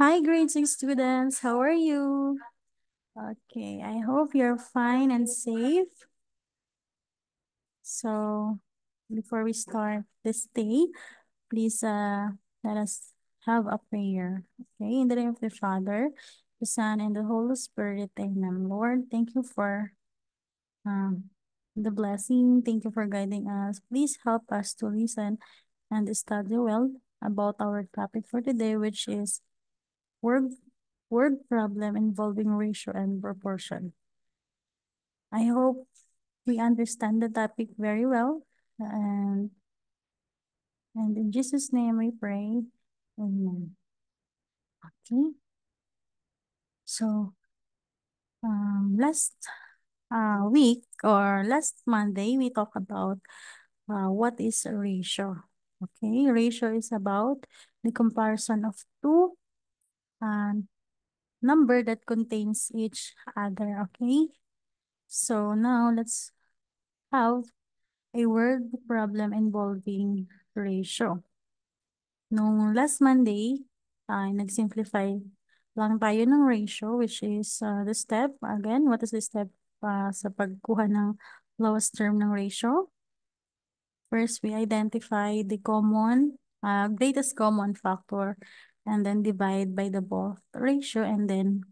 Hi, grade 6 students. How are you? Okay, I hope you're fine and safe. So, before we start this day, please let us have a prayer. Okay, in the name of the Father, the Son, and the Holy Spirit. Amen. Lord, thank you for um, the blessing. Thank you for guiding us. Please help us to listen and study well about our topic for today, which is word word problem involving ratio and proportion. I hope we understand the topic very well, and in Jesus' name we pray. Amen. Okay. So last week or last Monday we talked about what is a ratio. Okay, ratio is about the comparison of two uh, number that contains each other. Okay, so now let's have a word problem involving ratio. Nung last Monday, nag-simplify lang tayo ng ratio, which is the step. Again, what is the step sa pagkuha ng lowest term ng ratio? First, we identify the greatest common factor, and then divide by the both ratio, and then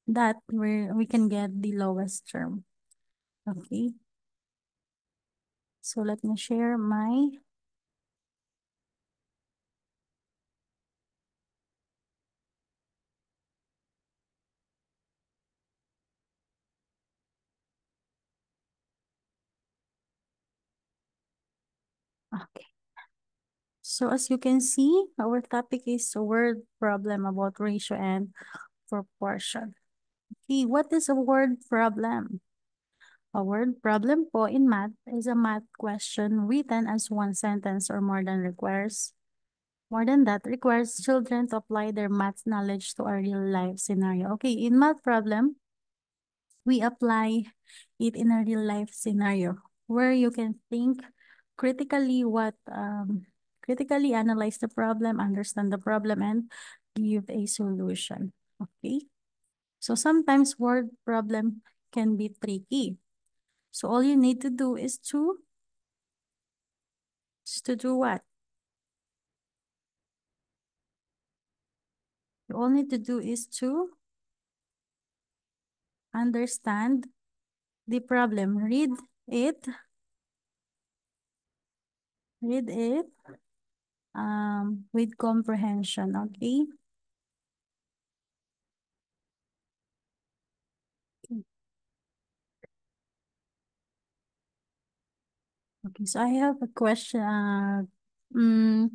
that we can get the lowest term. Okay. So let me share my okay. So as you can see, our topic is a word problem about ratio and proportion. Okay, what is a word problem? A word problem po in math is a math question written as one sentence or more than that requires children to apply their math knowledge to a real life scenario. Okay, in math problem, we apply it in a real life scenario where you can think critically critically analyze the problem, understand the problem, and give a solution. Okay. So sometimes word problem can be tricky. So all you need to do is to do what? You all need to do is to understand the problem. It, read it with comprehension. Okay. Okay, so I have a question. Mm,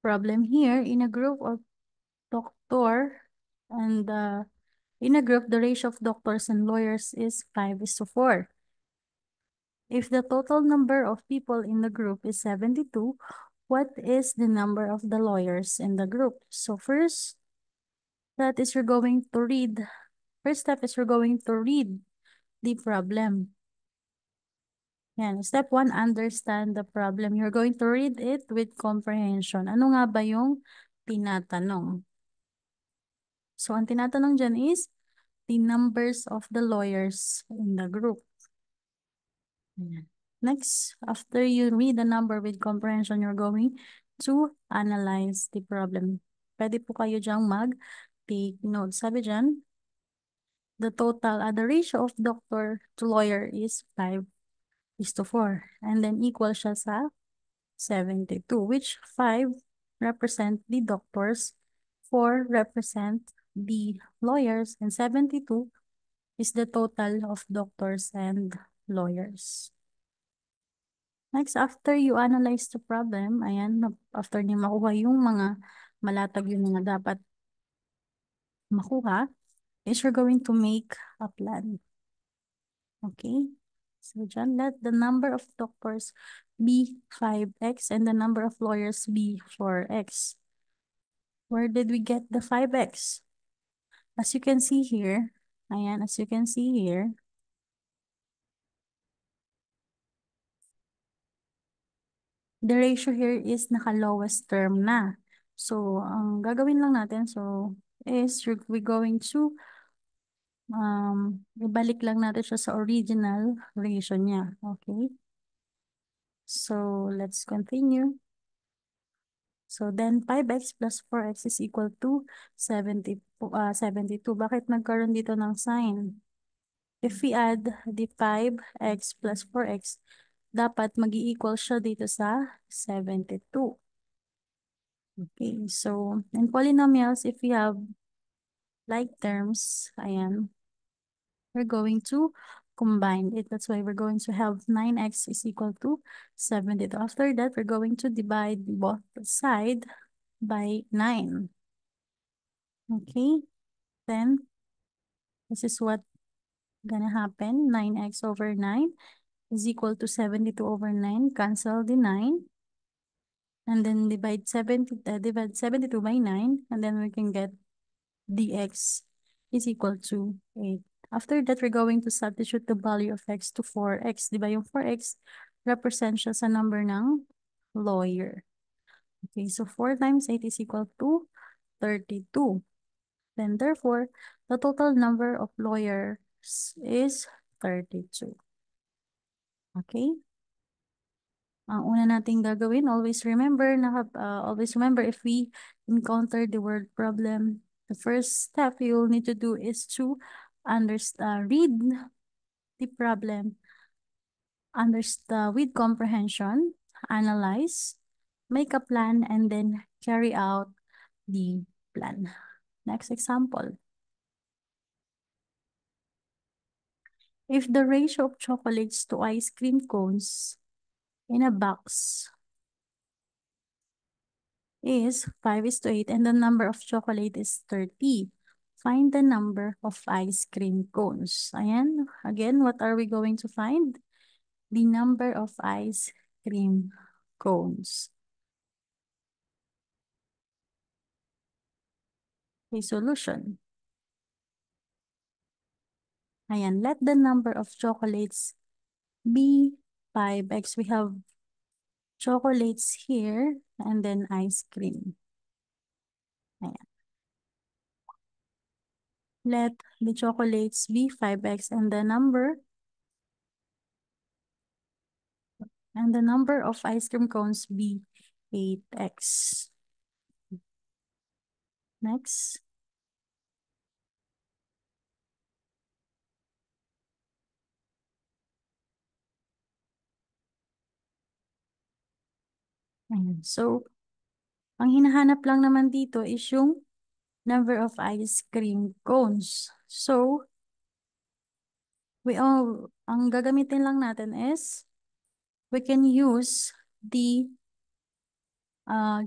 problem here in a group of doctor and in a group, the ratio of doctors and lawyers is 5:4. If the total number of people in the group is 72, what is the number of the lawyers in the group? So that is you're going to read. First step is you're going to read the problem. Yan. Step 1, understand the problem. You're going to read it with comprehension. Ano nga ba yung tinatanong? So, ang tinatanong dyan is the numbers of the lawyers in the group. Ayan. Next, after you read the number with comprehension, you're going to analyze the problem. Pwede po kayo dyang mag-take notes. Sabi dyan, the ratio of doctor to lawyer is 5:4. And then equal siya sa 72, which 5 represent the doctors, 4 represent the lawyers, and 72 is the total of doctors and lawyers. Next, after you analyze the problem, ayan, after niyo makuha yung mga malatag yung mga dapat makuha, is you're going to make a plan. Okay? So dyan, let the number of doctors be 5x and the number of lawyers be 4x. Where did we get the 5x? As you can see here, ayan, as you can see here, the ratio here is naka-lowest term na. So, ang gagawin lang natin, is we're going to ibalik lang natin siya sa original ratio niya. Okay? So, let's continue. So, then 5x plus 4x is equal to 72. Bakit nagkaroon dito ng sign? If we add the 5x plus 4x, dapat mag-i-equal siya dito sa 72. Okay, so in polynomials, if we have like terms, ayan, we're going to combine it. That's why we're going to have 9x is equal to 72. After that, we're going to divide both side by 9. Okay, then this is what gonna happen. 9x over 9 is equal to 72 over 9. Cancel the 9. And then divide 72 by 9. And then we can get dx is equal to 8. After that, we're going to substitute the value of x to 4x. Diba yung 4x represent siya sa number ng lawyer. Okay, so 4 times 8 is equal to 32. Then therefore, the total number of lawyers is 32. Okay? Ang una nating gagawin, always remember if we encounter the word problem, the first step you'll need to do is to read the problem, understand with comprehension, analyze, make a plan, and then carry out the plan. Next example. If the ratio of chocolates to ice cream cones in a box is 5:8 and the number of chocolate is 30. Find the number of ice cream cones. Ayan. Again, what are we going to find? The number of ice cream cones. Okay, solution. Ayan, let the number of chocolates be 5x. We have chocolates here and then ice cream. Ayan. Let the chocolates be 5x and the number of ice cream cones be 8x. Next. Ayan. So, ang hinahanap lang naman dito is yung number of ice cream cones. So, ang gagamitin lang natin is, we can use the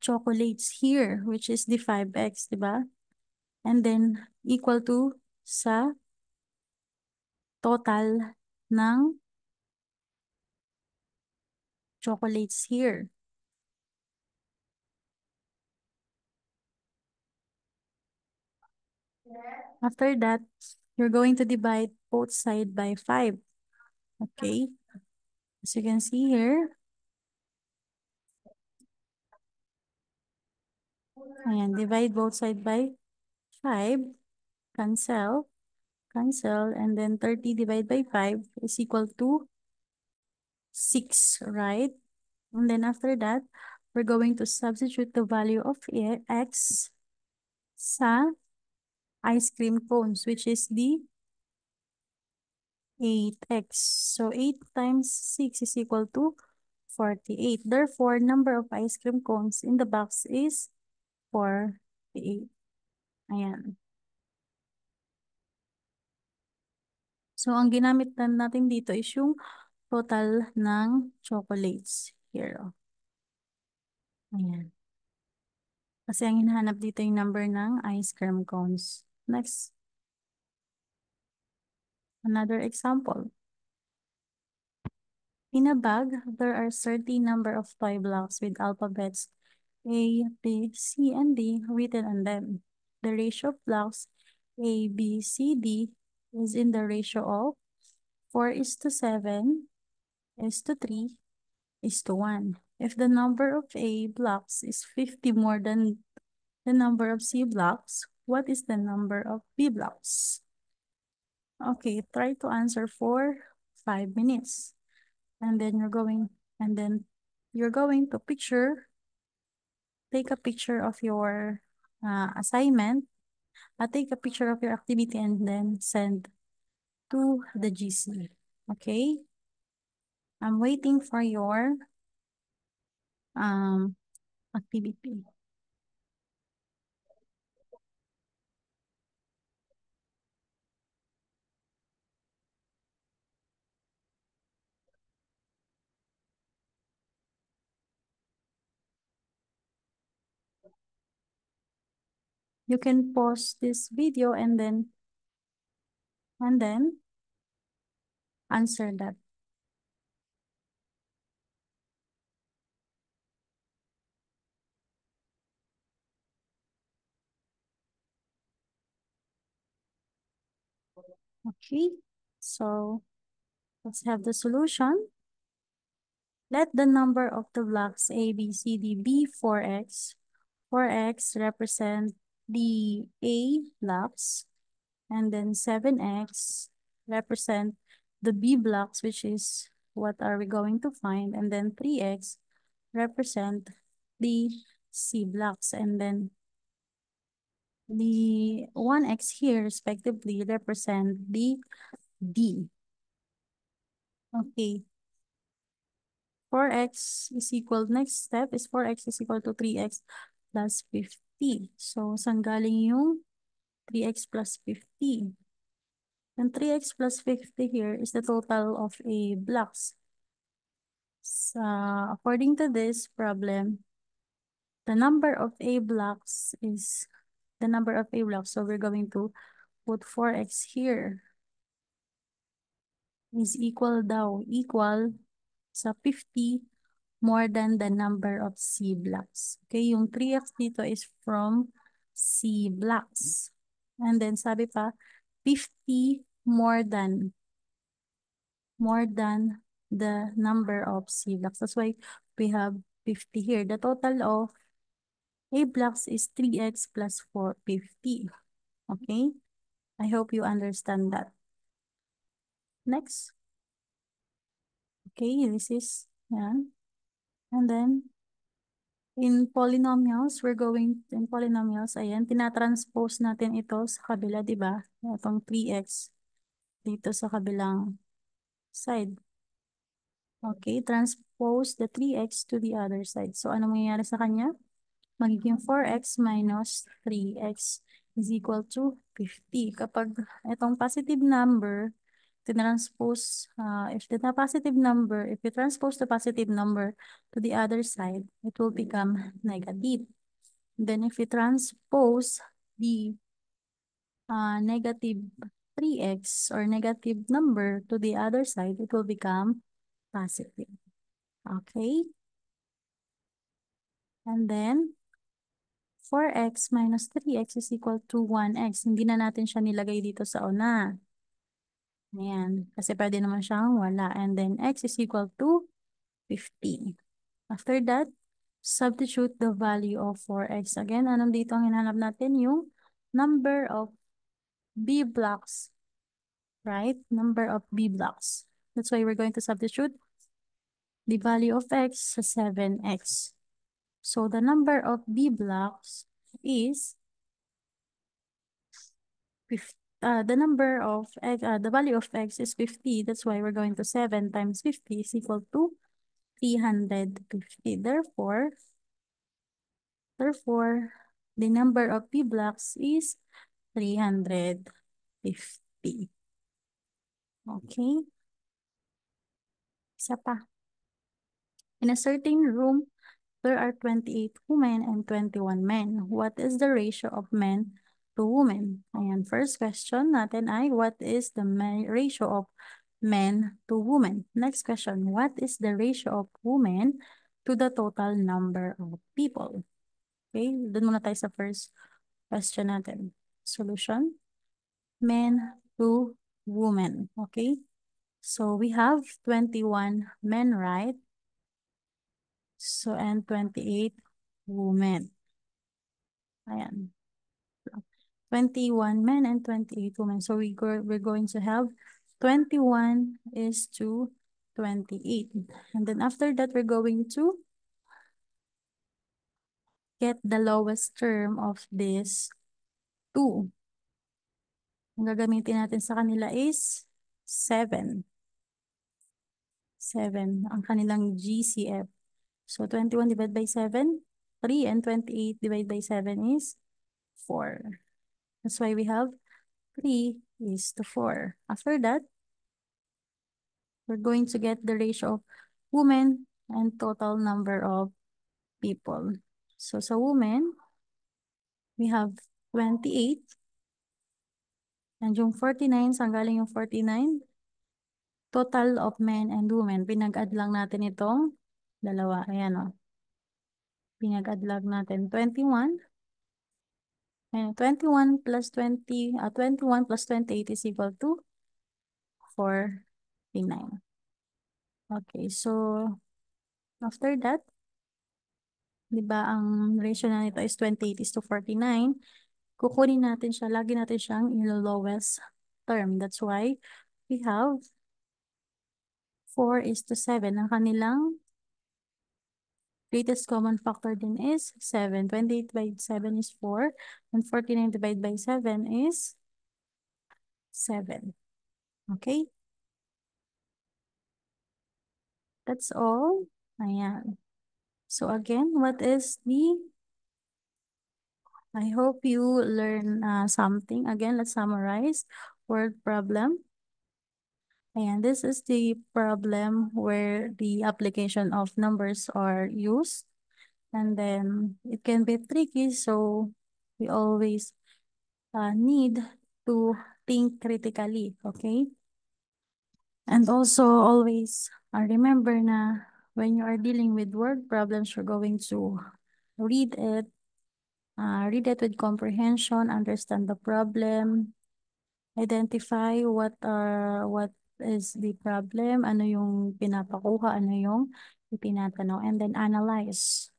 chocolates here, which is the 5x, diba? And then, equal to sa total ng chocolates here. After that, you're going to divide both sides by 5. Okay? As you can see here, ayan, divide both sides by 5, cancel, and then 30 divided by 5 is equal to 6, right? And then after that, we're going to substitute the value of x sa ice cream cones, which is the 8x. So 8 times 6 is equal to 48. Therefore, number of ice cream cones in the box is 48. Ayan. So, ang ginamit natin dito is yung total ng chocolates here. Oh. Ayan. Kasi ang hinahanap dito yung number ng ice cream cones. Next. Another example. In a bag, there are 30 number of toy blocks with alphabets A, B, C, and D written on them. The ratio of blocks A, B, C, D is in the ratio of 4:7, is to 3, is to 1. If the number of A blocks is 50 more than the number of C blocks, what is the number of B blocks? Okay, try to answer for 5 minutes. And then you're going to take a picture of your assignment, take a picture of your activity and then send to the GC. Okay? I'm waiting for your activity. You can pause this video and then answer that. Okay, so let's have the solution. Let the number of the blocks A, B, C, D be 4x. 4x represent the A blocks, and then 7x represent the B blocks, which is what are we going to find, and then 3x represent the C blocks, and then the 1x here respectively represent the D. Okay. 4x is equal, next step is 4x is equal to 3x plus 50. So, saan galing yung 3x plus 50? And 3x plus 50 here is the total of A blocks. So, according to this problem, the number of A blocks is the number of A blocks. So, we're going to put 4x here is equal sa 50 more than the number of C blocks. Okay, yung 3x dito is from C blocks. And then sabi pa, 50 more than the number of C blocks. That's why we have 50 here. The total of A blocks is 3x plus 450. Okay, I hope you understand that. Next. Okay, this is yan. And then in polynomials, ayan, tinatranspose natin ito sa kabila, di ba? Itong 3x dito sa kabilang side. Okay, transpose the 3x to the other side. So, ano mangyayari sa kanya? Magiging 4x minus 3x is equal to 50. Kapag itong positive number, if you transpose the positive number to the other side, it will become negative. Then if you transpose the negative 3x or negative number to the other side, it will become positive. Okay? And then 4x minus 3x is equal to 1x. Hindi na natin siya nilagay dito sa una. Ayan. Kasi pwede naman siyang wala. And then x is equal to 50. After that, substitute the value of 4x. Again, anong dito ang hinahanap natin? Yung number of B blocks. Right? Number of B blocks. That's why we're going to substitute the value of x sa 7x. So the number of B blocks is the value of x is 50. That's why we're going to 7 times 50 is equal to 350. Therefore, the number of B blocks is 350. Okay? Isa pa. In a certain room, there are 28 women and 21 men. What is the ratio of men to women? Ayan, first question natin ay, what is the ratio of men to women? Next question, what is the ratio of women to the total number of people? Okay, dun muna tayo sa first question natin. Solution, men to women. Okay, so we have 21 men, right? So, and 28 women. Ayan. 21 men and 28 women. So we're going to have 21 is to 28. And then after that, we're going to get the lowest term of this 2. Ang gagamitin natin sa kanila is 7. 7 ang kanilang GCF. So 21 divided by 7, 3, and 28 divided by 7 is 4. That's why we have 3 is to 4. After that, we're going to get the ratio of women and total number of people. So sa women, we have 28. And yung 49, saan galing yung 49? Total of men and women. Pinag-add lang natin itong dalawa. Ayan o. Pinag-add lang natin 21. And 21 plus 20, 21 plus 28 is equal to 49. Okay, so after that, di ba ang ratio na nito is 28 is to 49. Kukunin natin siya, lagi natin siyang in-lowest term. That's why we have 4 is to 7. Ang kanilang greatest common factor din is 7. 28 by 7 is 4. And 49 divided by 7 is 7. Okay? That's all. Ayan. So again, what is the... I hope you learn something. Again, let's summarize. Word problem. And this is the problem where the application of numbers are used. And then it can be tricky, so we always need to think critically, okay? And also always remember na when you are dealing with word problems, you're going to read it with comprehension, understand the problem, identify what is the problem, ano yung pinapakuha, ano yung itinatanong, and then analyze.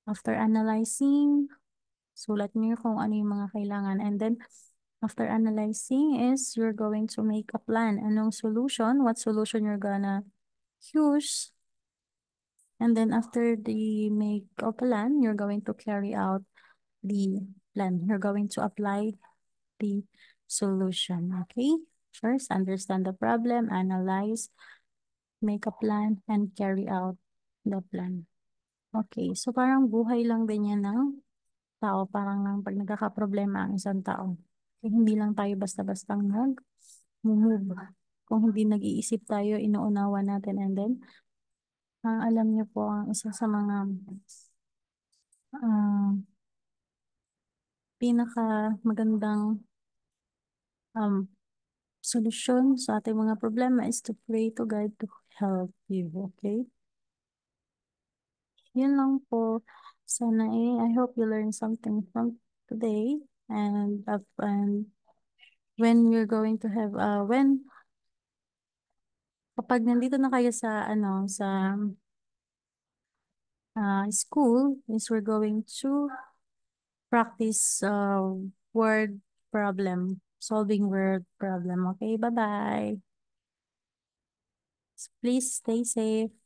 After analyzing, sulat niyo kung ano yung mga kailangan. And then, after analyzing is, you're going to make a plan. Anong solution? What solution you're gonna use? And then, after the make a plan, you're going to carry out the plan. You're going to apply the solution. Okay? First, understand the problem, analyze, make a plan, and carry out the plan. Okay, so parang buhay lang din yan ng tao. Parang lang pag nagkakaproblema ang isang tao. Hindi lang tayo basta-bastang nag-move. Kung hindi nag-iisip tayo, inuunawa natin. And then, alam niyo po, ang isa sa mga uh, pinaka magandang um, solusyon sa ating mga problema is to pray to God to help you. Okay? Yun lang po. Sana I hope you learned something from today. And when you're going to have, kapag nandito na kayo sa, sa school, is we're going to practice word problem, solving word problem. Okay, bye-bye. Please stay safe.